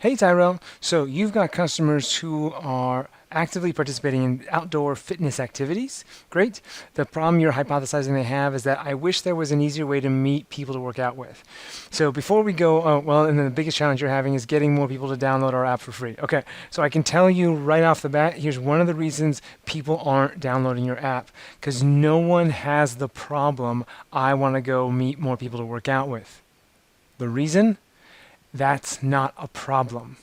Hey Tyrel, so you've got customers who are actively participating in outdoor fitness activities. Great. The problem you're hypothesizing they have is that I wish there was an easier way to meet people to work out with. So before we go, and then the biggest challenge you're having is getting more people to download our app for free. Okay, so I can tell you right off the bat, here's one of the reasons people aren't downloading your app, because no one has the problem I want to go meet more people to work out with. The reason? That's not a problem.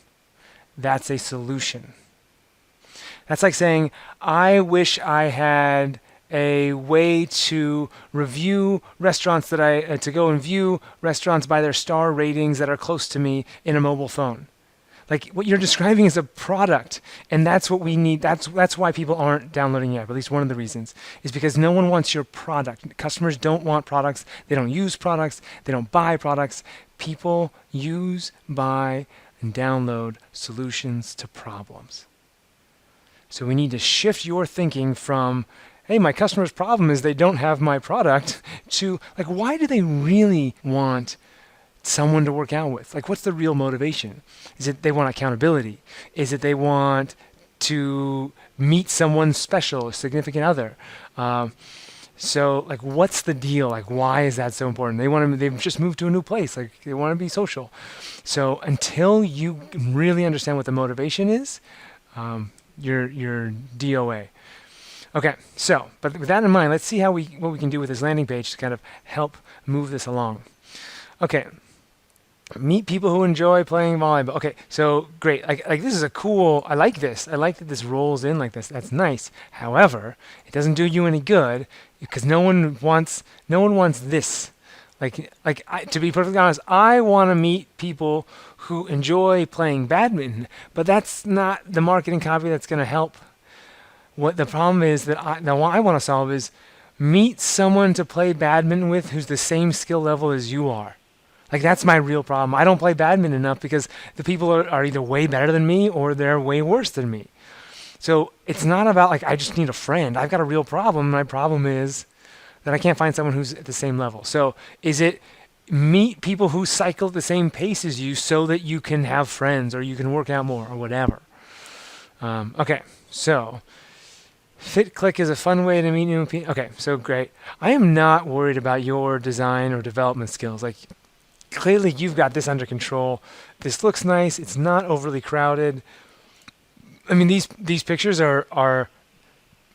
That's a solution. That's like saying, I wish I had a way to review restaurants to go and view restaurants by their star ratings that are close to me in a mobile phone. Like what you're describing is a product, and that's what we need. That's why people aren't downloading yet. At least one of the reasons is because no one wants your product. Customers don't want products. They don't use products. They don't buy products. People use, buy, and download solutions to problems. So we need to shift your thinking from, hey, my customer's problem is they don't have my product, to like, why do they really want someone to work out with? Like, what's the real motivation? Is it they want accountability? Is it they want to meet someone special, a significant other? So, like, what's the deal? Like, why is that so important? They've just moved to a new place. Like, they want to be social. So, until you really understand what the motivation is, you're DOA. Okay, so, but with that in mind, let's see what we can do with this landing page to kind of help move this along. Okay, meet people who enjoy playing volleyball. Okay, so great. Like this is a cool. I like this. I like that this rolls in like this. That's nice. However, it doesn't do you any good because no one wants this. To be perfectly honest, I want to meet people who enjoy playing badminton, but that's not the marketing copy that's going to help. What the problem is what I want to solve is meet someone to play badminton with who's the same skill level as you are. Like, that's my real problem. I don't play badminton enough because the people are either way better than me or they're way worse than me. So it's not about, like, I just need a friend. I've got a real problem. My problem is that I can't find someone who's at the same level. So is it meet people who cycle at the same pace as you so that you can have friends or you can work out more or whatever? Okay, so FitClick is a fun way to meet new people. Okay, so great. I am not worried about your design or development skills. Like, clearly you've got this under control. This looks nice. It's not overly crowded. I mean, these pictures are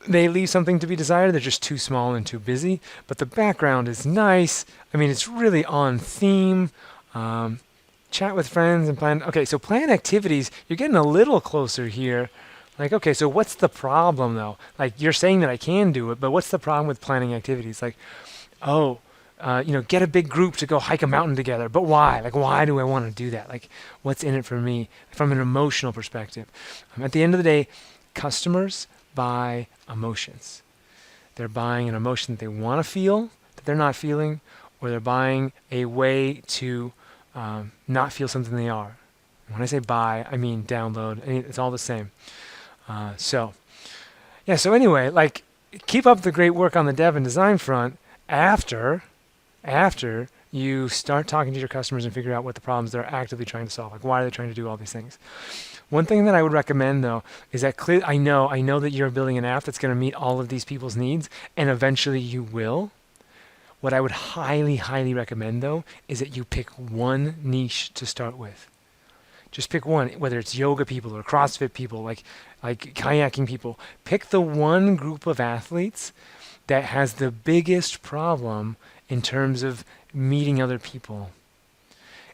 they leave something to be desired. They're just too small and too busy. But the background is nice. I mean, it's really on theme. Chat with friends and plan. Okay, so plan activities. You're getting a little closer here. Like, okay, so what's the problem though? Like, you're saying that I can do it, but what's the problem with planning activities? Like, get a big group to go hike a mountain together. But why? Like, why do I want to do that? Like, what's in it for me from an emotional perspective? At the end of the day, customers buy emotions. They're buying an emotion that they want to feel, that they're not feeling, or they're buying a way to not feel something they are. When I say buy, I mean download. It's all the same. So anyway, like, keep up the great work on the dev and design front after you start talking to your customers and figure out what the problems they're actively trying to solve. Like, why are they trying to do all these things? One thing that I would recommend, though, is that I know that you're building an app that's going to meet all of these people's needs, and eventually you will. What I would highly, highly recommend, though, is that you pick one niche to start with. Just pick one, whether it's yoga people or CrossFit people, like kayaking people. Pick the one group of athletes that has the biggest problem in terms of meeting other people,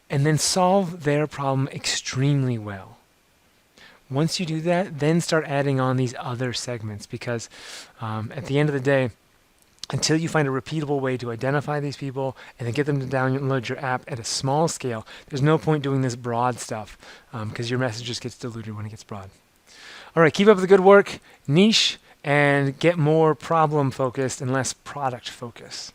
and then solve their problem extremely well. Once you do that, then start adding on these other segments, because at the end of the day, until you find a repeatable way to identify these people and then get them to download your app at a small scale, there's no point doing this broad stuff because your message just gets diluted when it gets broad. All right, keep up the good work, niche, and get more problem focused and less product focused.